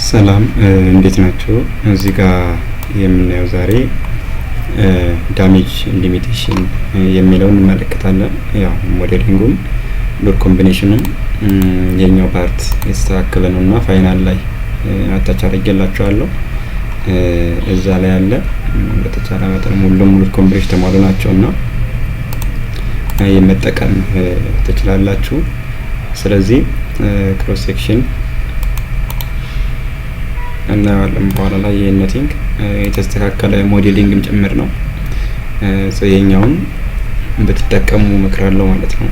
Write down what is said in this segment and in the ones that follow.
ሰላም እንዴት ናችሁ? እዚህ ጋር የምናየው ዛሬ ዳሜጅ ሊሚቴሽን የሚለውን እንመለከታለን። ያው ሞዴሊንጉም ሎድ ኮምቢኔሽኑም የኛው ፓርት የተስተካከለ ነውና ፋይናል ላይ አታች አድርጌላችኋለሁ። እዛ ላይ ያለ በተቻለ መጠን ሁሉም ሎድ ኮምቢኔሽን ተሟሉ ናቸውና የመጠቀም ትችላላችሁ። ስለዚህ ክሮስ ሴክሽን እናያለን በኋላ ላይ የነቲንግ የተስተካከለ ሞዴሊንግም ጭምር ነው። ይሄኛውን ብትጠቀሙ እመክራለሁ ማለት ነው።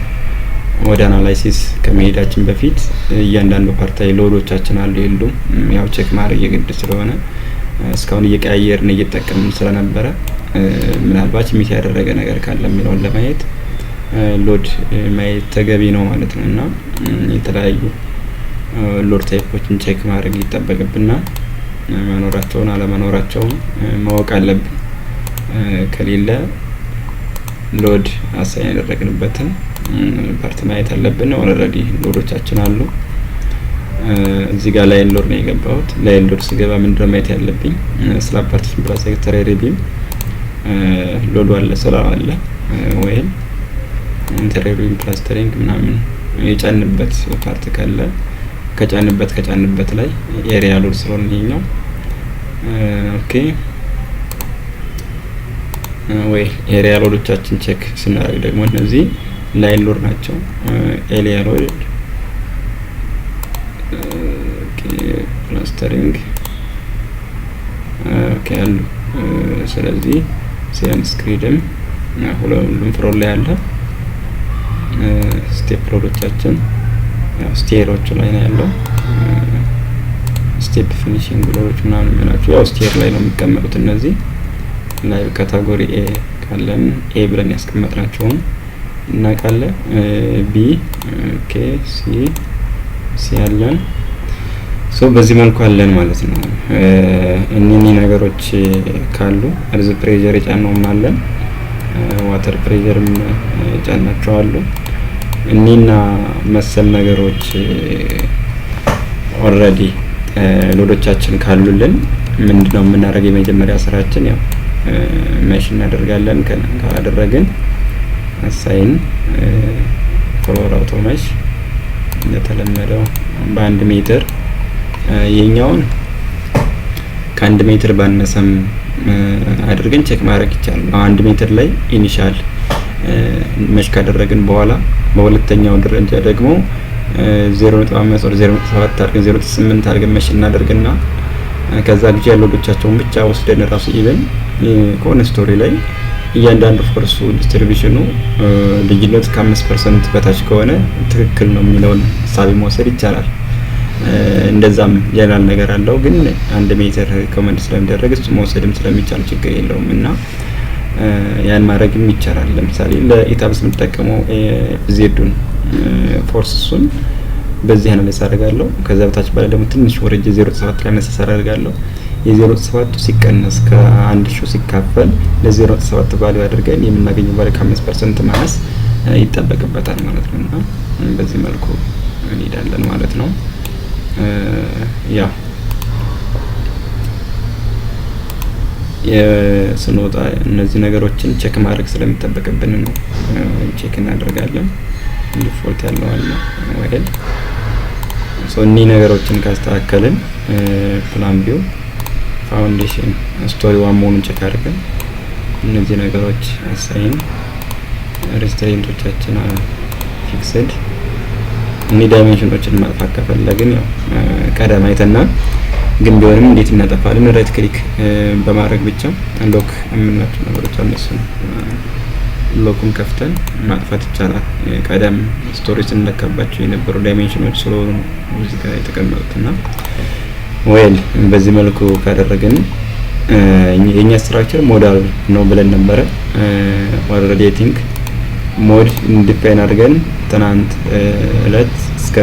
ወደ አናላይሲስ ከመሄዳችን በፊት እያንዳንዱ ፓርታይ ሎዶቻችን አሉ የሉም ያው ቼክ ማድረግ የግድ ስለሆነ እስካሁን እየቀያየርን እየተጠቀምን ስለነበረ ምናልባት ሚስ ያደረገ ነገር ካለ የሚለውን ለማየት ሎድ ማየት ተገቢ ነው ማለት ነው። እና የተለያዩ ሎድ ታይፖችን ቼክ ማድረግ ይጠበቅብና መኖራቸውን አለመኖራቸውን ማወቅ አለብን። ከሌለ ሎድ አሳይን ያደረግንበትን ፓርት ማየት አለብን። ኦልሬዲ ሎዶቻችን አሉ። እዚህ ጋር ላይን ሎድ ነው የገባሁት። ላይን ሎድ ስገባ ምንድነው ማየት ያለብኝ? ስላብ ፓርቲሽን ፕላስ ሴክተር ሪቢም ሎዱ አለ ስላብ አለ ወይም ኢንተርሪቢም ፕላስተሪንግ ምናምን የጫንበት ፓርት ካለ ከጫንበት ላይ ኤሪያ ሎድ ስለሆነ ይሄኛው ኦኬ ወይ ኤሪያ ሎዶቻችን ቼክ ስናደርግ ደግሞ እነዚህ ላይን ሎድ ናቸው። ኤሪያ ሎድ ኦኬ ፕላስተሪንግ ኦኬ አሉ። ስለዚህ ሲያን ስክሪድም ሁሉም ፍሮል ላይ አለ። ስቴፕ ሎዶቻችን ያው ስቴሮች ላይ ነው ያለው። ስቴፕ ፊኒሺንግ ሎዶች ምናምን የሚላቸው ያው ስቴር ላይ ነው የሚቀመጡት። እነዚህ ላይ ካታጎሪ ኤ ካለን ኤ ብለን ያስቀመጥናቸውን እናውቃለን። ቢ ኦኬ ሲ ያለን በዚህ መልኩ አለን ማለት ነው። እነኚህ ነገሮች ካሉ አርዝ ፕሬዠር የጫነውም አለን፣ ዋተር ፕሬዠርም የጫናቸው አሉ። እኒና መሰል ነገሮች ኦልሬዲ ሎዶቻችን ካሉልን ምንድነው የምናደርገው? የመጀመሪያ ስራችን ያው ሜሽ እናደርጋለን። ካላደረግን አሳይን ፎሎወር አውቶ ሜሽ እንደተለመደው በአንድ ሜትር የኛውን ከአንድ ሜትር ባነሰም አድርገን ቼክ ማድረግ ይቻላል። አንድ ሜትር ላይ ኢኒሻል ሜሽ ካደረግን በኋላ በሁለተኛው ደረጃ ደግሞ 0.5 ወደ 0.7 አድርገን 0.8 አድርገን ሜሽ እናደርግና ከዛ ግጭ ያለው ሎዶቻቸውን ብቻ ወስደን ራሱ ኢቨን ከሆነ ስቶሪ ላይ እያንዳንዱ ፎርሱ ዲስትሪቢዩሽኑ ልዩነት ከ5% በታች ከሆነ ትክክል ነው የሚለውን ሀሳብ መውሰድ ይቻላል። እንደዛም ጀነራል ነገር አለው፣ ግን አንድ ሜትር ኮመንት ስለሚደረግ እሱ መውሰድም ስለሚቻል ችግር የለውም እና ያን ማድረግም ይቻላል። ለምሳሌ ለኢታብስ የምንጠቀመው ዜዱን ፎርስ እሱን በዚህ አናላይዝ አደርጋለሁ። ከዛ በታች ባለ ደግሞ ትንሽ ወረጅ 0.7 ላይ አናላይዝ አደርጋለሁ። የ0.7 ሲቀነስ ከ1000 ሲካፈል ለ0.7 ቫልዩ አድርገን የምናገኘው ቫልዩ ከ5% ማነስ ይጠበቅበታል ማለት ነው። እና በዚህ መልኩ እንሄዳለን ማለት ነው። ያው የስንወጣ እነዚህ ነገሮችን ቼክ ማድረግ ስለሚጠበቅብን ነው ቼክ እናደርጋለን። ዲፎልት ያለው አለ ወይል እነዚህ ነገሮችን ካስተካከልን ፕላን ቪው ፋውንዴሽን ስቶሪ ዋን መሆኑን ቼክ አድርገን እነዚህ ነገሮች አሳይን ሬስቶሬንቶቻችን ፊክስድ እነዚህ ዳይሜንሽኖችን ማጥፋት ከፈለግን ያው ቀደም አይተናል። ግን ቢሆንም እንዴት እናጠፋለን? ራይት ክሊክ በማድረግ ብቻ ሎክ የምንላቸው ነገሮች አነሱ ሎኩን ከፍተን ማጥፋት ይቻላል። ቀደም ስቶሪ ስንለካባቸው የነበሩ ዳይሜንሽኖች ስለሆኑ እዚህ ጋር የተቀመጡትና ዌል በዚህ መልኩ ካደረግን የኛ ስትራክቸር ሞዳል ነው ብለን ነበረ። ኦልሬዲ አይ ቲንክ ሞድ ዲፋይን አድርገን ትናንት እለት እስከ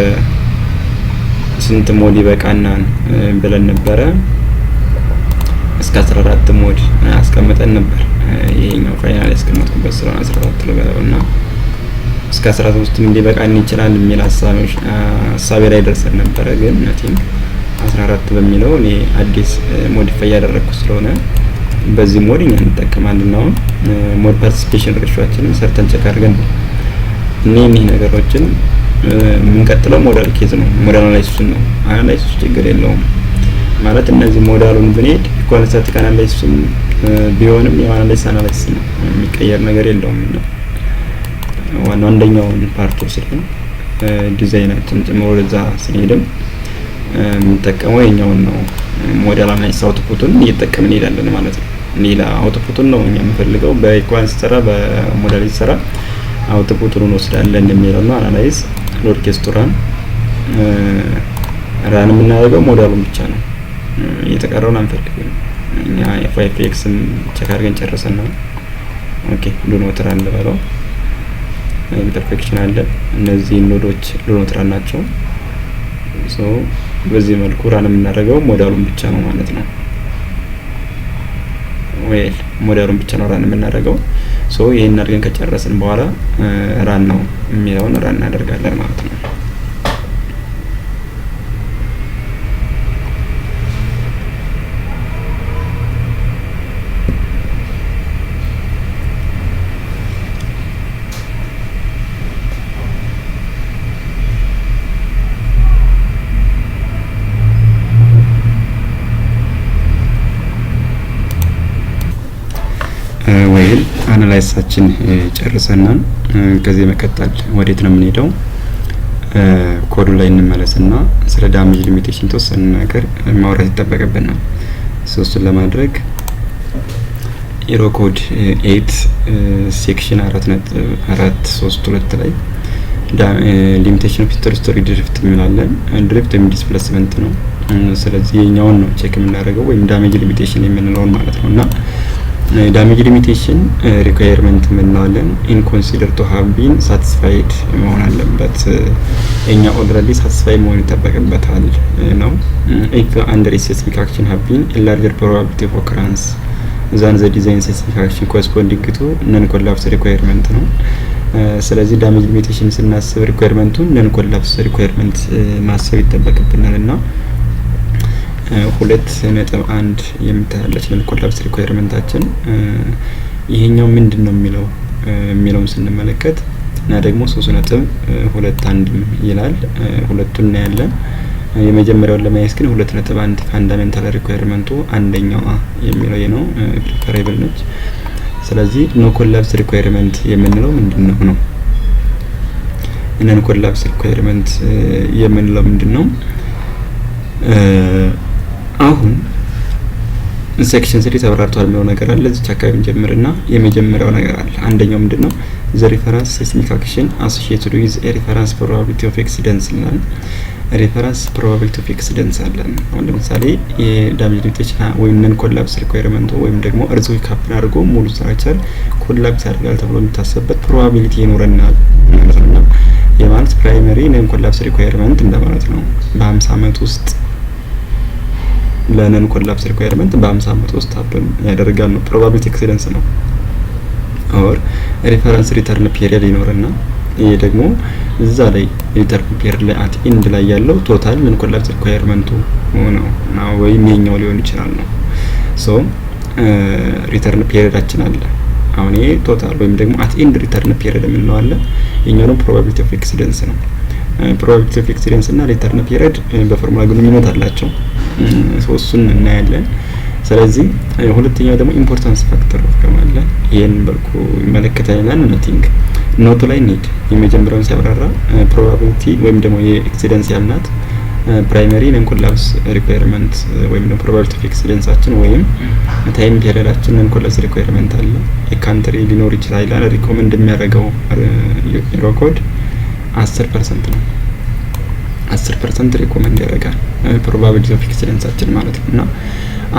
ስንት ሞድ ይበቃናል ብለን ነበረ። እስከ 14 ሞድ አስቀምጠን ነበር። ይሄኛው ፋይናል ያስቀመጥኩበት ስለሆነ 14 ልበለውና እስከ 13 ሊበቃን ይችላል የሚል ሀሳብ ላይ ደርሰን ነበረ። ግን ነቲንግ 14 በሚለው እኔ አዲስ ሞዲፋይ ያደረኩ ስለሆነ በዚህ ሞድ እኛ እንጠቀማለን። ነው ሞድ ፓርቲሲፔሽን ሬሾአችንን ሰርተን ቼክ አድርገን እነኚህ ነገሮችን የምንቀጥለው ሞዳል ኬዝ ነው። ሞዳል አናላይሲስ ነው። አናላይሲስ ችግር የለውም ማለት እነዚህ ሞዳሉን ብንሄድ ኢኳል ስታቲክ አናላይሲስ ቢሆንም የአናላይሲስ አናላይሲስ ነው፣ የሚቀየር ነገር የለውም። ነው ዋናው አንደኛውን ፓርት ወስደን ዲዛይናችን ጨምሮ ወደዛ ስንሄድም የምንጠቀመው የኛውን ነው። ሞዳል አናላይሲስ አውትፑቱን እየተጠቀምን እንሄዳለን ማለት ነው። ሌላ አውትፑቱን ነው እኛ የምንፈልገው። በኢኳል ሲሰራ በሞዳል ሲሰራ አውትፑቱን እንወስዳለን የሚለው ነው። አናላይዝ ሎድ ኬዝ ቱ ራን የምናደርገው ሞዳሉን ብቻ ነው፣ እየተቀረውን አንፈልግም። እኛ f5xን ቼክ አድርገን ጨርሰን ነው። ኦኬ ዱ ኖት ራን ልበለው። ኢምፐርፌክሽን አለ። እነዚህ ኖዶች ዱ ኖት ራን ናቸው። ሶ በዚህ መልኩ ራን የምናደርገው ሞዳሉን ብቻ ነው ማለት ነው። ዌል ሞዳሉን ብቻ ነው ራን የምናደርገው። ሶ ይሄን አድርገን ከጨረስን በኋላ ራን ነው የሚለውን ራን እናደርጋለን ማለት ነው። ወይል አናላይሲሳችን ጨርሰናል። ከዚህ መቀጠል ወዴት ነው የምንሄደው? ኮዱ ላይ እንመለስና ስለ ዳሜጅ ሊሚቴሽን ተወሰነ ነገር ማውራት ይጠበቅብናል። እሱን ለማድረግ ኢሮ ኮድ 8 ሴክሽን 4.432 ላይ ሊሚቴሽን ኦፍ ሂስቶሪ ድሪፍት እንላለን። ድሪፍት ወይም ዲስፕሌስመንት ነው። ስለዚህ የኛውን ነው ቼክ የምናደርገው ወይም ዳሜጅ ሊሚቴሽን የምንለውን ማለት ነውና ዳሜጅ ሊሚቴሽን ሪኳየርመንት ምንላለን ኢን ኮንሲደር ቱ ሃቭ ቢን ሳቲስፋይድ መሆን አለበት። እኛ ኦልሬዲ ሳቲስፋይ መሆን ይጠበቅበታል ነው። ኢፍ አንደር ስፔሲፊክ አክሽን ሃቭ ቢን ኤ ላርጀር ፕሮባቢሊቲ ኦፍ ኦከራንስ ዛን ዘ ዲዛይን ስፔሲፊክ አክሽን ኮረስፖንዲንግ ቱ ነን ኮላፕስ ሪኳየርመንት ነው። ስለዚህ ዳሜጅ ሊሚቴሽን ስናስብ ሪኳየርመንቱን ነን ኮላፕስ ሪኳየርመንት ማሰብ ይጠበቅብናል እና 2.1 የምታያለች ነን ኮላፕስ ሪኳየርመንታችን ይሄኛው ምንድነው የሚለውን ስንመለከት እና ደግሞ 3.21 ይላል። ሁለቱን እናያለን። የመጀመሪያውን ለማየት ግን 2.1 ፋንዳሜንታል ሪኳየርመንቱ አንደኛው የሚለው ነው ፕሪፈሬብል ነች። ስለዚህ ኖ ኮላፕስ ሪኳየርመንት የምንለው ምንድነው ነው? ነን ኮላፕስ ሪኳየርመንት የምንለው ምንድነው? አሁን ሴክሽን 3 ተብራርቷል የሚለው ነገር አለ። እዚህ አካባቢ እንጀምርና የመጀመሪያው ነገር አለ። አንደኛው ምንድነው? ዘ ሪፈረንስ ሴስሚክ አክሽን አሶሺየትድ ዊዝ ኤ ሪፈረንስ ፕሮባቢሊቲ ኦፍ ኤክሲደንስ ይላል። ሪፈረንስ ፕሮባቢሊቲ ኦፍ ኤክሲደንስ አለን። አሁን ለምሳሌ የዳሜጅ ሊሚቴሽን ወይም ነን ኮላፕስ ሪኳየርመንቱ ወይም ደግሞ እርዝኩዌክ ካፕን አድርጎ ሙሉ ስትራክቸር ኮላፕስ ያደርጋል ተብሎ የሚታሰብበት ፕሮባቢሊቲ ይኖረናል ማለት ነው። የማለት ፕራይመሪ ነን ኮላፕስ ሪኳየርመንት እንደማለት ነው። በ50 አመት ውስጥ ለነን ኮላፕስ ሪኳየርመንት በ50 አመት ውስጥ ሀፕን ያደርጋል ነው። ፕሮባቢሊቲ ኤክሲደንስ ነው። ኦር ሪፈረንስ ሪተርን ፒሪየድ ይኖርና ይሄ ደግሞ እዛ ላይ ሪተርን ፒሪየድ ላይ አት ኢንድ ላይ ያለው ቶታል ነን ኮላፕስ ሪኳየርመንቱ ነው ወይም የኛው ሊሆን ይችላል ነው። ሶ ሪተርን ፒሪየዳችን አለ። አሁን ይሄ ቶታል ወይም ደግሞ አት ኢንድ ሪተርን ፒሪየድ የምንለው አለ። የኛው ነው ፕሮባቢሊቲ ኦፍ ኤክሲደንስ ነው። ፕሮባቢሊቲ ኦፍ ኤክሲደንስ እና ሪተርን ፒሪየድ በፎርሙላ ግንኙነት አላቸው። እሱን እናያለን። ስለዚህ ሁለተኛው ደግሞ ኢምፖርታንስ ፋክተር ኦፍ ከማለ ይሄን በልኩ ይመለከታልና ኖቲንግ ኖቱ ላይ ኒድ የመጀመሪያውን ሲያብራራ ፕሮባቢሊቲ ወይም ደግሞ የኤክሲደንስ ያልናት ፕራይመሪ ነን ኮላፕስ ሪኳየርመንት ወይም ደግሞ ፕሮባቢሊቲ ኦፍ ኤክሲደንሳችን ወይም ታይም ፒሪየዳችን ነን ኮላፕስ ሪኳየርመንት አለ። የካንትሪ ሊኖር ይችላል ይላል። ሪኮመንድ የሚያደርገው ኢሮ ኮድ 10% ነው። 10% ሪኮመንድ ያደርጋል ፕሮባቢሊቲ ኦፍ ኤክሲደንሳችን ማለት ነው። እና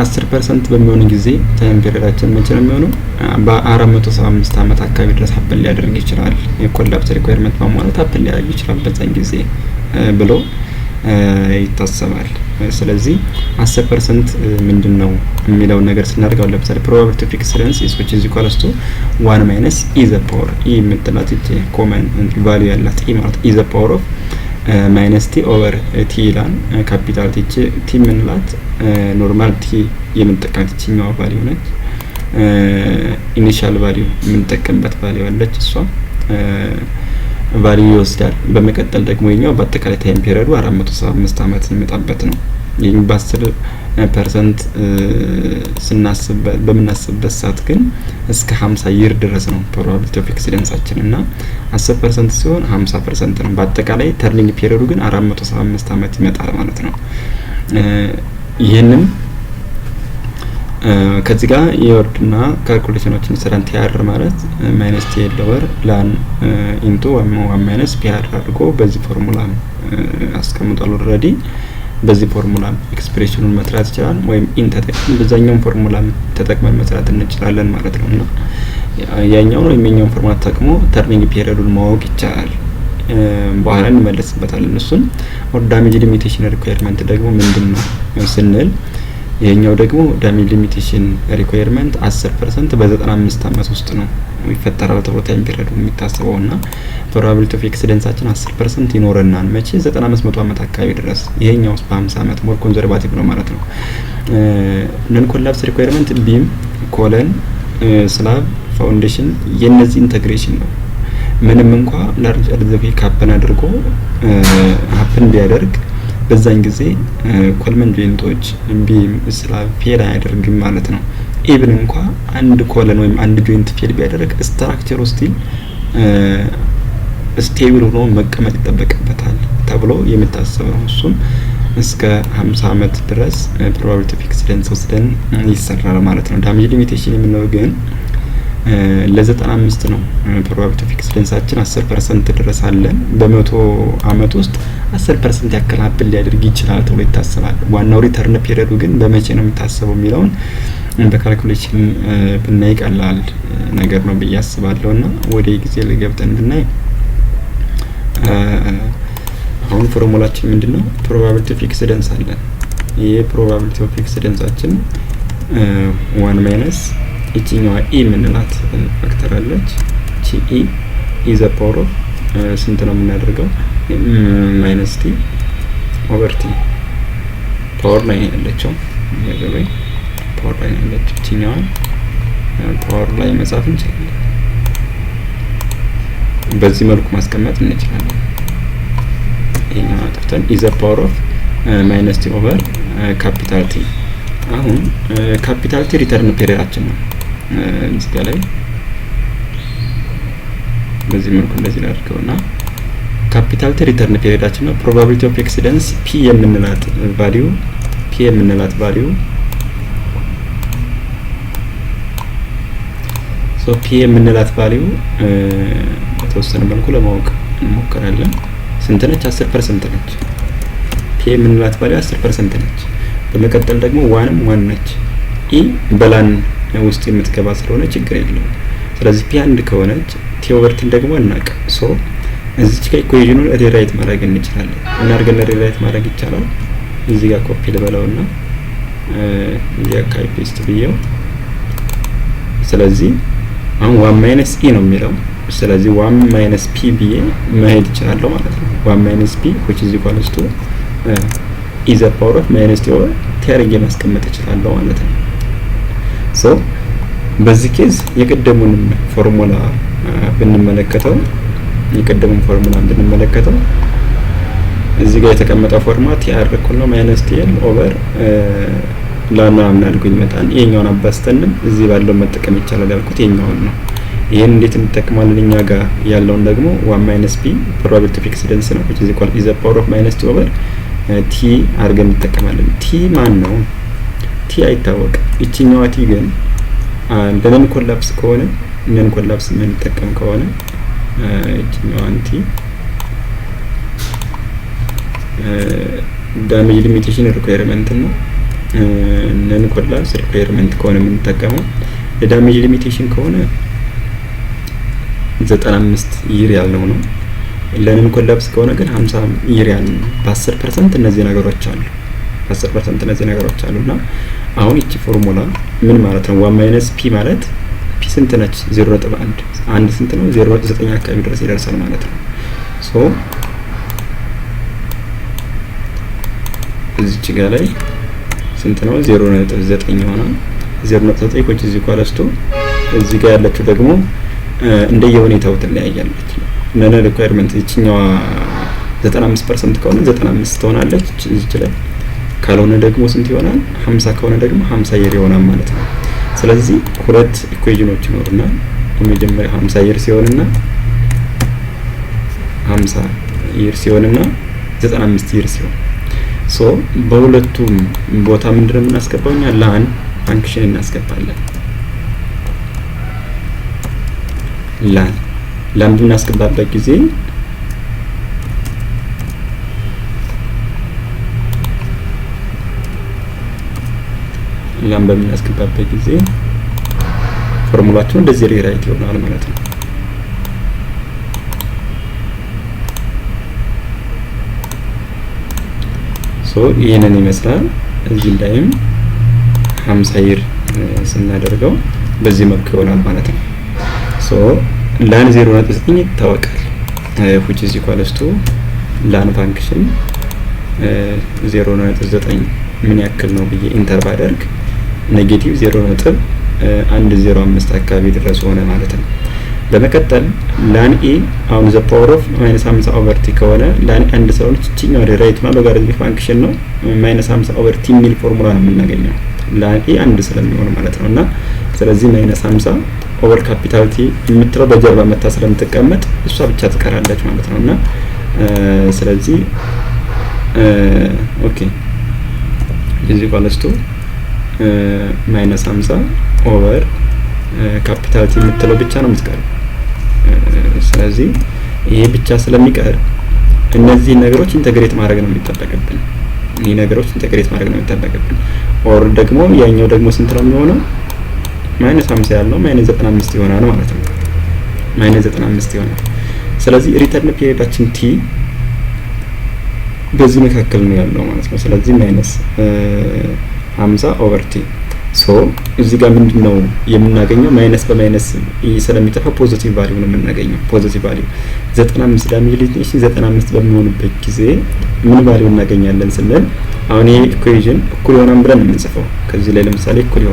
10% በሚሆን ጊዜ ታይም ፒሪየዳችን መቼ ነው የሚሆነው? በ475 አመት አካባቢ ድረስ ሀፕን ሊያደርግ ይችላል። የኮላፕስ ሪኳየርመንት ማሟላት ሀፕን ሊያደርግ ይችላል በዛን ጊዜ ብሎ ይታሰባል። ስለዚህ 10% ምንድነው የሚለውን ነገር ስናደርገው ለምሳሌ ፕሮባቢሊቲ ኦፍ ኤክሲደንስ which is equal to 1 - e the power e የምትላት ኮመን ቫልዩ ያላት e ማለት e the power of ማይነስ ቲ ኦቨር ቲ ይላል። ካፒታል ቲ የምንላት ኖርማል ቲ የምንጠቀምት ይችኛዋ ቫልዩ ነች። ኢኒሻል ቫልዩ የምንጠቀምበት ቫልዩ አለች፣ እሷ ቫልዩ ይወስዳል። በመቀጠል ደግሞ የኛው በአጠቃላይ ታይም ፔሪዮዱ 475 አመት የሚመጣበት ነው። ይህም በ10% በምናስብበት ሰዓት ግን እስከ 50 ይር ድረስ ነው ፕሮባቢሊቲ ኦፍ ኤክሲደንሳችን እና 10% ሲሆን 50% ነው። በአጠቃላይ ተርኒንግ ፔሪዮዱ ግን 475 አመት ይመጣል ማለት ነው። ይህንን ከዚህ ጋር የወርድና ካልኩሌሽኖችን ሰራን ቲአር ማለት ማይነስ ቲ ኦቨር ላን ኢንቱ 1 ማይነስ ፒአር አድርጎ በዚህ ፎርሙላ አስቀምጧል ኦልሬዲ። በዚህ ፎርሙላ ኤክስፕሬሽኑን መስራት ይችላል ወይም ኢንተርቴክን በዛኛው ፎርሙላ ተጠቅመን መስራት እንችላለን ማለት ነው። እና ያኛውን ወይም የኛውን ፎርሙላ ተጠቅሞ ተርኒንግ ፔሪዮዱን ማወቅ ይቻላል። በኋላ እንመለስበታለን እሱን። ኦር ዳሜጅ ሊሚቴሽን ሪኳየርመንት ደግሞ ምንድነው ስንል ይሄኛው ደግሞ ዳሜጅ ሊሚቴሽን ሪኳየርመንት 10% በ95 አመት ውስጥ ነው ይፈጠራል ተብሎ ታይም ፔሪዮዱ የሚታሰበው እና ፕሮባቢሊቲ ኦፍ ኤክሲደንሳችን 10% ይኖረናል መቼ 95 አመት አካባቢ ድረስ። ይሄኛው በ50 አመት ሞር ኮንዘርቫቲቭ ነው ማለት ነው። ነን ኮላፕስ ሪኳየርመንት ቢም ኮለን ስላብ ፋውንዴሽን የነዚህ ኢንተግሬሽን ነው። ምንም እንኳን ላርጅ አርዘፊክ ሀፕን አድርጎ ሀፕን ቢያደርግ በዛን ጊዜ ኮልመን ጆይንቶች ቢም ስላብ ፌል አያደርግም ማለት ነው። ኢቭን እንኳን አንድ ኮለን ወይም አንድ ጆይንት ፌል ቢያደርግ ስትራክቸሩ ስቲል ስቴብል ሆኖ መቀመጥ ይጠበቅበታል ተብሎ የሚታሰበው እሱን እስከ 50 አመት ድረስ ፕሮባቢሊቲ ኦፍ ኤክሲደንስ ወስደን ይሰራል ማለት ነው። ዳሜጅ ሊሚቴሽን የምንለው ግን ለ95 ነው። ፕሮባቢሊቲ ኦፍ ኤክሲደንሳችን 10% ድረስ አለን። በመቶ አመት ውስጥ 10% ያክል ሀፕን ሊያደርግ ይችላል ተብሎ ይታሰባል። ዋናው ሪተርን ፔሪዮዱ ግን በመቼ ነው የሚታሰበው የሚለውን በካልኩሌሽን ብናይ ቀላል ነገር ነው ብዬ አስባለሁ። እና ወደ ጊዜ ለገብተን ብናይ አሁን ፎርሙላችን ምንድነው? ፕሮባቢሊቲ ኦፍ ኤክሲደንስ አለን። ይሄ ፕሮባቢሊቲ ኦፍ ኤክሲደንሳችን 1 ማይነስ እቺኛዋ ኢ ምንላት ፋክተር አለች። ቺ ኢ ኢዝ አ ፓወር ኦፍ ስንት ነው የምናደርገው? ማይነስ ቲ ኦቨር ቲ ፓወር ላይ ያለችው ያገበይ ፓወር ላይ ያለችው እቺኛዋ ፓወር ላይ መጻፍ እንችላለን። በዚህ መልኩ ማስቀመጥ እንችላለን። ይሄኛው አጥፍተን ኢዝ አ ፓወር ኦፍ ማይነስ ቲ ኦቨር ካፒታል ቲ። አሁን ካፒታል ቲ ሪተርን ፔሪዮዳችን ነው። እዚህ ጋር ላይ በዚህ መልኩ እንደዚህ ላድርገውና ካፒታል ቲ ሪተርን ፔሪዮዳችን ነው። ፕሮባቢሊቲ ኦፍ ኤክሲደንስ ፒ የምንላት ቫልዩ ሶ ፒ የምንላት ቫልዩ በተወሰነ መልኩ ለማወቅ እንሞክራለን። ስንት ነች? 10% ነች። ፒ የምንላት ቫልዩ 10% ነች። በመቀጠል ደግሞ ዋንም ዋን ነች። ኢ በላን ውስጥ የምትገባ ስለሆነ ችግር የለውም። ስለዚህ ፒ አንድ ከሆነች ቲ ኦቨር ቲን ደግሞ አናውቅ። ሶ እዚች ጋር ኢኩዌሽኑን ሪራይት ማድረግ እንችላለን። እና አድርገን ሪራይት ማድረግ ይቻላል። እዚህ ጋር ኮፒ ልበለውና እዚህ አካባቢ ፔስት ብየው። ስለዚህ አሁን 1 ማይነስ ኢ ነው የሚለው። ስለዚህ 1 ማይነስ ፒ ብዬ መሄድ ይችላል ማለት ነው። 1 ማይነስ ፒ which is equals to is a power of minus t over t አድርጌ ማስቀመጥ እችላለሁ ማለት ነው። ሶ በዚህ ኬዝ የቀደሙን ፎርሙላ ብንመለከተው እዚህ ጋር የተቀመጠው ፎርሙላ t r እኩል ነው minus t l over ላና ምናልኩኝ መጣን ይሄኛውን አባስተንም እዚህ ባለው መጠቀም ይቻላል ያልኩት ይሄኛውን ነው። ይሄን እንዴት እንጠቀማለን? እኛ ጋር ያለውን ደግሞ 1 minus p probability of accidents ነው which is equal is the power of minus t over t አድርገን እንጠቀማለን። ቲ ማን ነው? ቲ አይታወቅም። እቺኛዋ ቲ ግን ለነን ኮላፕስ ከሆነ ነን ኮላፕስ ምን ተጠቀም ከሆነ እቺኛዋን ቲ ዳሜጅ ሊሚቴሽን ሪኳየርመንት ነው። ነን ኮላፕስ ሪኳየርመንት ከሆነ ምን ተጠቀመው የዳሜጅ ሊሚቴሽን ከሆነ 95 ይር ያለው ነው። ለነን ኮላፕስ ከሆነ ግን 50 ይር ያለው ነው። በ10% እነዚህ ነገሮች አሉ። 10% እነዚህ ነገሮች አሉና አሁን እቺ ፎርሙላ ምን ማለት ነው? 1 ማይነስ ፒ ማለት ፒ ስንት ነች? 0.1 አንድ ስንት ነው? 0.9 አካባቢ ድረስ ይደርሳል ማለት ነው። ሶ እዚች ጋር ላይ ስንት ነው? 0.9 ይሆናል። 0.9 which is equal to እዚህ ጋር ያለችው ደግሞ እንደየሁኔታው ትለያያለች። ነን ሪኳየርመንት እቺኛዋ 95% ከሆነ 95 ትሆናለች እዚች ላይ፣ ካልሆነ ደግሞ ስንት ይሆናል? 50 ከሆነ ደግሞ 50 year ይሆናል ማለት ነው። ስለዚህ ሁለት ኢኩዌሽኖች ይኖሩናል። የመጀመሪያ 50 year ሲሆንና 50 year ሲሆንና 95 year ሲሆን ሶ በሁለቱም ቦታ ምንድነው የምናስገባው? እኛ ላን ፋንክሽን እናስገባለን። ላን በምናስገባበት ጊዜ ፎርሙላቸው እንደዚህ ሪራይት ይሆናል ማለት ነው። ሶ ይሄንን ይመስላል። እዚህ ላይም 50 year ስናደርገው በዚህ መልኩ ይሆናል ማለት ነው። ሶ ላን 0.9 ይታወቃል which is equal to ላን ፋንክሽን 0.9 ምን ያክል ነው ብዬ ኢንተር ባደርግ ኔጌቲቭ 0.105 አካባቢ ድረስ ሆነ ማለት ነው። በመቀጠል ላን ኤ አሁን ዘ ፓወር ኦፍ -50/t ከሆነ ላን አንድ ስለሆነች እቺኛው ወደ ራይት ነው ሎጋሪትሚክ ፋንክሽን ነው -50/t የሚል ፎርሙላ ነው የምናገኘው ላን ኤ አንድ ስለሚሆን ማለት ነውና ስለዚህ -50 ኦቨር ካፒታል ቲ የምትለው በጀርባ መታ ስለምትቀመጥ እሷ ብቻ ትቀራለች ማለት ነውና ስለዚህ ኦኬ እዚህ ባለስቱ -50 ኦቨር ካፒታል ቲ የምትለው ብቻ ነው የምትቀረው። ስለዚህ ይሄ ብቻ ስለሚቀር እነዚህ ነገሮች ኢንተግሬት ማድረግ ነው የሚጠበቅብን። ኦር ደግሞ ያኛው ደግሞ ስንት ነው የሚሆነው? -50 ያለው -95 ይሆናል ማለት ነው። -95 ይሆናል። ስለዚህ ሪተርን ፒሪዮዳችን ቲ በዚህ መካከል ነው ያለው ማለት ነው። ስለዚህ -50 ኦቨር ቲ ሶ እዚህ ጋር ምንድነው የምናገኘው? ማይነስ በማይነስ ስለሚጠፋ ፖዚቲቭ ቫልዩ ነው የምናገኘው። ፖዚቲቭ ቫልዩ 95 ዳሜጅ ሊሚቴሽን 95 በሚሆንበት ጊዜ ምን ቫልዩ እናገኛለን ስንል አሁን ይሄ ኢኩዌሽን እኩል ይሆናል ብለን የምንጽፈው ከዚህ ላይ ለምሳሌ እኩል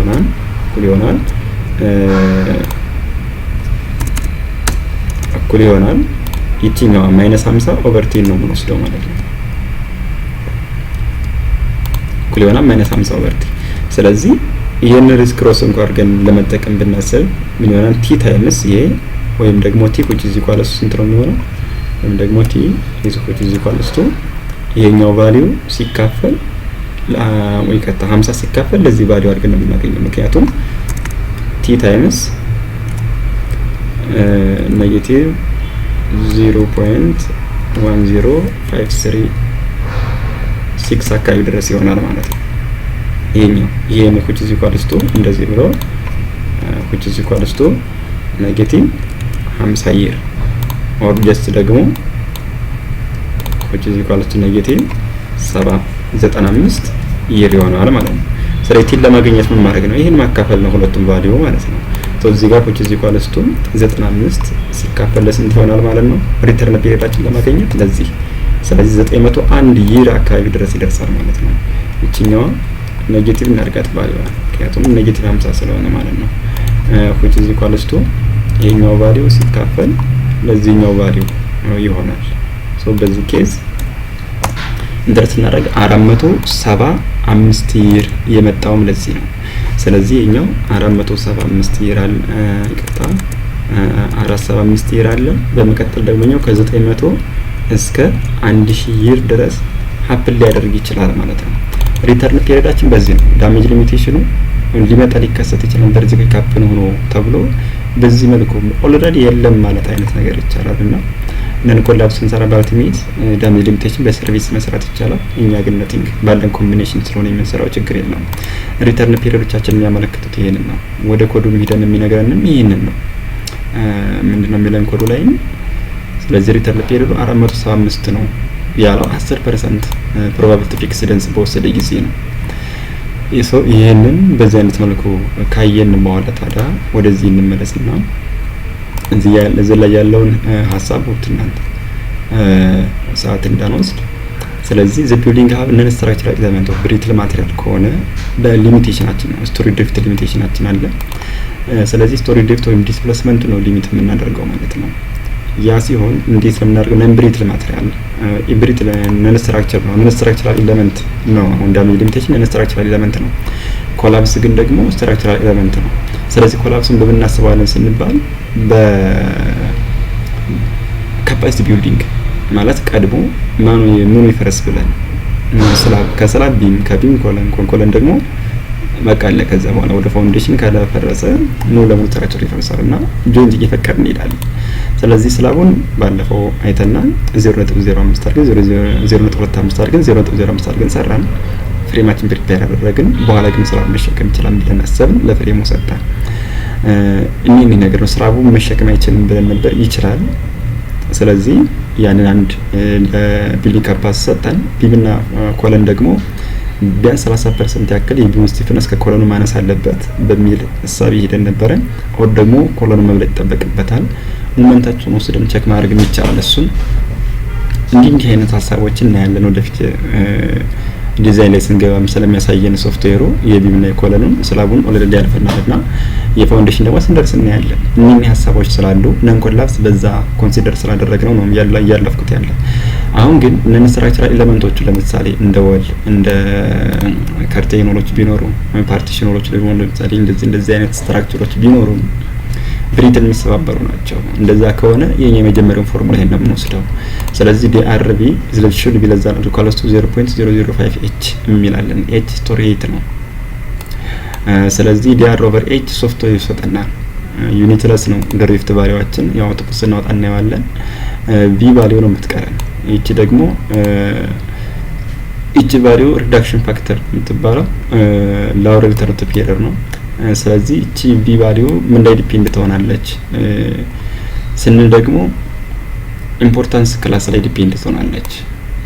ይሆናል ይቺኛው -50 ኦቨር ቲ ነው የምንወስደው ማለት ነው። እኩል ይሆናል -50 ኦቨር ቲ። ስለዚህ ይሄን ሪስክ ክሮስ እንኳን አድርገን ለመጠቀም ብናስብ ምን ይሆናል? ቲ ታይምስ ይሄ ወይም ደግሞ ቲ which is equal to ስንት ነው የሚሆነው? ወይም ደግሞ ቲ which is equal to ይሄኛው ቫልዩ ሲካፈል ወይ ከታ 50 ሲካፈል ለዚህ ቫልዩ አድርገን ነው የምናገኘው። ምክንያቱም ቲ ታይምስ ኔጌቲቭ 0.10536 አካባቢ ድረስ ይሆናል ማለት ነው። ይሄኛው which is equal to እንደዚህ ብሎ which is equal to ኔጌቲቭ 50 year or just ደግሞ which is equal to ኔጌቲቭ 95 year ይሆናል ማለት ነው። ስለዚህ ቲን ለማግኘት ምን ማድረግ ነው? ይሄን ማካፈል ነው ሁለቱም ቫልዩ ማለት ነው። እዚህ ጋር which is equal to 95 ሲካፈል ለስንት ይሆናል ማለት ነው? ሪተርን ፒሪዮዳችን ለማግኘት ለዚህ ስለዚህ 901 year አካባቢ ድረስ ይደርሳል ማለት ነው። እቺኛው ኔጌቲቭ እናድርጋት ቫልዩ ምክንያቱም ኔጌቲቭ 50 ስለሆነ ማለት ነው። which is equal to ይሄኛው ቫልዩ ሲካፈል ለዚህኛው ቫልዩ ይሆናል። ሶ በዚህ ኬዝ እንደርስ እናደርግ 475 year የመጣውም ለዚህ ነው። ስለዚህ ይሄኛው 475 year አለ ይቅርታ 475 year አለ። በመቀጠል ደግሞኛው ከ900 እስከ 1000 year ድረስ ሀፕል ሊያደርግ ይችላል ማለት ነው። ሪተርን ፒሪዮዳችን በዚህ ነው። ዳሜጅ ሊሚቴሽኑ ሊመጣ ሊከሰት ይችላል በዚህ ካፕን ሆኖ ተብሎ በዚህ መልኩ ኦልሬዲ የለም ማለት አይነት ነገር ይቻላልና ነን ኮላፕስ ስንሰራ በአልቲሜት ዳሜጅ ሊሚቴሽን በሰርቪስ መስራት ይቻላል። እኛ ግን ነቲንግ ባለን ኮምቢኔሽን ስለሆነ የምንሰራው ችግር የለም። ሪተርን ፒሪዮዶቻችን የሚያመለክቱት ይሄንን ነው። ወደ ኮዱ ሄደን የሚነግረንም ይሄንን ነው። ምንድነው የሚለን ኮዱ ላይ? ስለዚህ ሪተርን ፒሪዮዱ 475 ነው ያለው 10% ፕሮባቢሊቲ ፊክስደንስ በወሰደ ጊዜ ነው። ይሄንን በዚህ አይነት መልኩ ካየን በኋላ ታዲያ ወደዚህ እንመለስና እዚህ ላይ ያለውን ሀሳብ ወጥተናል ሰዓት እንዳንወስድ ስለዚህ ዘ ቢልዲንግ ሀብ ነን ስትራክቸራል ኤሌመንት ኦፍ ብሪትል ማቴሪያል ከሆነ በሊሚቴሽናችን ነው ስቶሪ ድሪፍት ሊሚቴሽናችን አለ። ስለዚህ ስቶሪ ድሪፍት ወይም ዲስፕሌስመንት ነው ሊሚት የምናደርገው ማለት ነው። ያ ሲሆን እንዴት ነው የምናደርገው? ነን ብሪትል ማቴሪያል ብሪትል ነን ስትራክቸር ነው፣ ነን ስትራክቸራል ኤሌመንት ነው። እንዳሚ ሊሚቴሽን ነን ስትራክቸራል ኤሌመንት ነው። ኮላፕስ ግን ደግሞ ስትራክቸራል ኤሌመንት ነው። ስለዚህ ኮላፕስን በምናስባለን ስንባል በካፓሲቲ ቢልዲንግ ማለት ቀድሞ ምኑ ይፈረስ ብለን ከስላብ ቢም ከቢም ኮለን ደግሞ በቃ አለ። ከዛ በኋላ ወደ ፋውንዴሽን ካላፈረሰ ነው ለሙሉ ስትራክቸር ይፈርሳል እና ጆይንት እየፈቀድን እንሄዳለን። ስለዚህ ስላቡን ባለፈው አይተና 0.05 አድርገን 0.25 አድርገን 0.05 አድርገን ሰራን። ፍሬማችን ፕሪፔር አደረግን። በኋላ ግን ስላቡ መሸከም ይችላል ብለን አሰብን። ለፍሬሙ ሰጣን። እኔ ነገር ነው ስላቡ መሸከም አይችልም ብለን ነበር። ይችላል። ስለዚህ ያንን አንድ ለቢልዲንግ ካፓስ ሰጠን። ቢምና ኮለን ደግሞ ቢያንስ 30% ያክል የቢም ስቲፍነስ ከኮለኑ ማነስ አለበት በሚል እሳቤ ሄደን ነበረ። አሁን ደግሞ ኮለኑ መብለጥ ይጠበቅበታል። ሞመንታቸውን ወስደን ቼክ ማድረግ ይቻላል። እሱን እንዲህ አይነት ሀሳቦችን እናያለን ወደፊት ዲዛይን ላይ ስንገባም ስለሚያሳየን ሶፍትዌሩ የቢምና የኮለኑን ስላቡን ኦልሬዲ ያልፈናልና የፋውንዴሽን ደግሞ ስንደርስ እናያለን። እነኚህ ሀሳቦች ስላሉ ነን ኮላፕስ በዛ ኮንሲደር ስላደረግነው ነው ያለፍኩት ያለ። አሁን ግን ነን ስትራክቸራል ኤሌመንቶቹ ለምሳሌ እንደ ወል እንደ ከርቴኖሎች ቢኖሩ ፓርቲሽኖሎች ደግሞ ለምሳሌ እንደዚህ አይነት ስትራክቸሮች ቢኖሩ ብሪትል የሚሰባበሩ ናቸው። እንደዛ ከሆነ የኛ የመጀመሪያውን ፎርሙላ ይሄን ነው የምንወስደው። ስለዚህ ዲአርቢ ሹድ ቢ ለዛ ነው ኢኳልስ ቱ 0.005 ኤች የሚላለን። ኤች ስቶሪ 8 ነው። ስለዚህ ዲአር ኦቨር ኤች ሶፍትዌር ይሰጠናል። ዩኒትለስ ነው ድሪፍት ቫልዩዋችን ያው አውትፑት ስናወጣ እናየዋለን። ቪ ቫልዩ ነው የምትቀረን። እቺ ደግሞ እቺ ቫልዩ ሪዳክሽን ፋክተር የምትባለው ላውር ሪተርን ቱ ፒሪየድ ነው። ስለዚህ እቺ ቪ ቫልዩ ምን ላይ ዲፔንድ ትሆናለች ስንል ደግሞ ኢምፖርታንስ ክላስ ላይ ዲፔንድ ትሆናለች።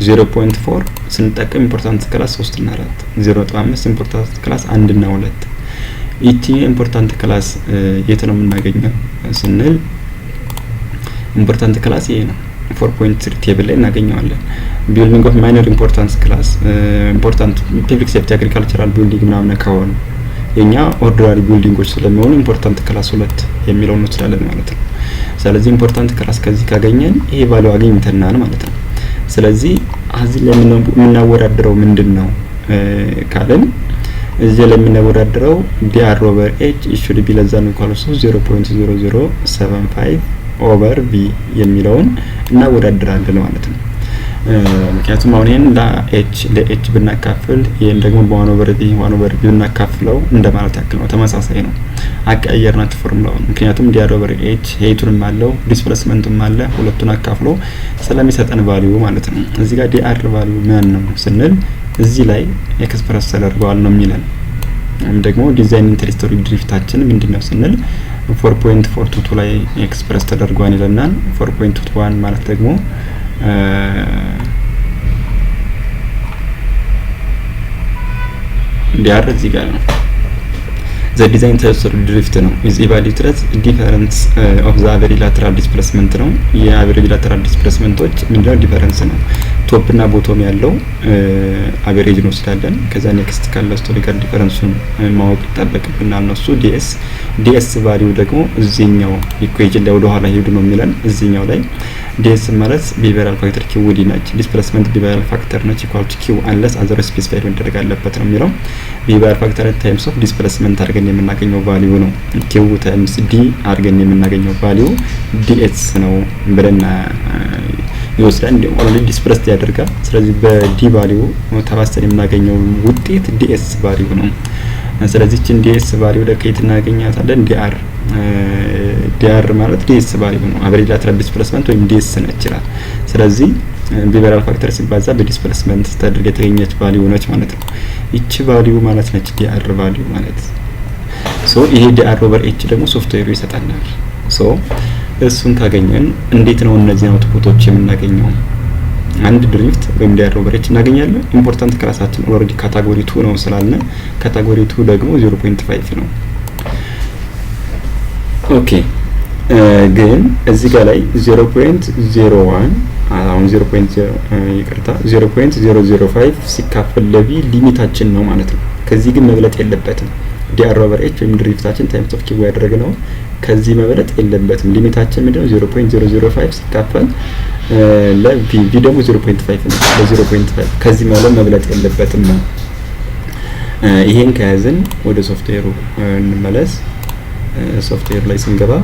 0.4 ስንጠቀም ኢምፖርታንስ ክላስ 3 እና 4፣ 0.5 ኢምፖርታንስ ክላስ 1 እና 2። እቺ ኢምፖርታንት ክላስ የት ነው የምናገኘው ስንል ኢምፖርታንት ክላስ ይሄ ነው 4.3 ቴብል ላይ እናገኘዋለን። ቢልዲንግ ኦፍ ማይነር ኢምፖርታንስ ክላስ ኢምፖርታንት ፐብሊክ ሴፍቲ አግሪካልቸራል ቢልዲንግ ምናምን ከሆነ የኛ ኦርዲናሪ ቢልዲንጎች ስለሚሆኑ ኢምፖርታንት ክላስ 2 የሚለውን እንወስዳለን ማለት ነው። ስለዚህ ኢምፖርታንት ክላስ ከዚህ ካገኘን ይሄ ቫልዩ አግኝተናል ማለት ነው። ስለዚህ እዚህ ላይ የምናወዳድረው ምንድነው ካለን እዚህ ላይ የምናወዳድረው ዲአር ኦቨር ኤች should be less than or equal to 0.0075 ኦቨር ቪ የሚለውን እናወዳድራለን ማለት ነው። ምክንያቱም አሁን ይሄን ለኤች ብናካፍል ይሄን ደግሞ በዋን ኦቨር ቪ ብናካፍለው እንደማለት ያክል ነው። ተመሳሳይ ነው። አቀየርናቸው ፎርሙላውን። ምክንያቱም ዲአር ኦቨር ኤች ሄይቱንም አለው ዲስፕሌስመንቱም አለ ሁለቱን አካፍሎ ስለሚሰጠን ቫልዩ ማለት ነው። እዚህ ጋር ዲአር ቫልዩ ምን ነው ስንል እዚህ ላይ ኤክስፕረስ ተደርገዋል ነው የሚለን። ደግሞ ዲዛይን ኢንተሪስቶሪ ድሪፍታችን ምንድነው ስንል 4.422 ላይ ኤክስፕረስ ተደርጓል ይለናል። 4.21 ማለት ደግሞ ዲአር እዚህ ጋር ነው። ዘ ዲዛይን ኢንተሪስቶሪ ድሪፍት ነው ኢዝ ኢቫሉዌትድ ዲፈረንስ ኦፍ ዘ አቨሬጅ ላተራል ዲስፕሌስመንት ነው። የአቨሬጅ ላተራል ዲስፕሌስመንቶች ምንድነው ዲፈረንስ ነው። ቶፕ እና ቦቶም ያለው አቨሬጅ ነው ስላለን ከዛ ኔክስት ካለው ስቶሪካል ዲፈረንሱን ማወቅ ይጠበቅብናል ነው። እሱ ዲኤስ ቫልዩ ደግሞ እዚህኛው ኢኩዌሽን ላይ ወደ ኋላ ሄዱ ነው የሚለን። እዚህኛው ላይ ዲኤስ ማለት ቢሄቪራል ፋክተር ኪው ዲ ነች። ዲስፕሌስመንት ቢሄቪራል ፋክተር ነች ኢኳል ቱ ኪው አንለስ አዘር ስፔሲፋይድ መደረግ አለበት ነው የሚለው። ቢሄቪራል ፋክተር ታይምስ ኦፍ ዲስፕሌስመንት አድርገን የምናገኘው ቫልዩ ነው። ኪው ታይምስ ዲ አድርገን የምናገኘው ቫልዩ ዲኤስ ነው ብለን ይወስዳል። እንደ ኦልሬዲ ዲስፕሌስድ ያደርጋል። ስለዚህ በዲ ቫልዩ ተባስተን የምናገኘው ውጤት ዲኤስ ቫልዩ ነው። ስለዚህ እቺን ዲኤስ ቫልዩ ለከየት እናገኛታለን? ዲአር ማለት ዲኤስ ቫልዩ ነው። አቨሬጅ ላተራል ዲስፕሌስመንት ወይም ዲኤስ ነች ይላል። ስለዚህ ቢሄቪራል ፋክተር ሲባዛ በዲስፕሌስመንት ተደርገ የተገኘች ቫልዩ ነች ማለት ነው። እቺ ቫልዩ ማለት ነች ዲአር ቫልዩ ማለት ይሄ ዲአር ኦቨር ኤች ደግሞ ሶፍትዌሩ ይሰጣናል። እሱን ካገኘን እንዴት ነው እነዚህ አውትፑቶች የምናገኘው? አንድ ድሪፍት ወይም ዲአር ኦቨር ኤች እናገኛለን። ኢምፖርታንት ክላሳችን ኦልሬዲ ካታጎሪ 2 ነው ስላልነ ካታጎሪ 2 ደግሞ 0.5 ነው። ኦኬ ግን እዚህ ጋር ላይ 0.01 አሁን 0.005 ሲካፈል ለቪ ሊሚታችን ነው ማለት ነው። ከዚህ ግን መብለጥ የለበትም። ዲ/ኤች ወይም ድሪፍታችን ታይምስ ኦፍ ኪው ያደረግነው ከዚህ መብለጥ የለበትም። ሊሚታችን ምንድነው? 0.005 ሲካፈል ለቪ ደግሞ 0.5 ነው። ለ0.5 ከዚህ መብለጥ የለበትም ነው። ይሄን ከያዝን ወደ ሶፍትዌሩ እንመለስ። ሶፍትዌር ላይ ስንገባ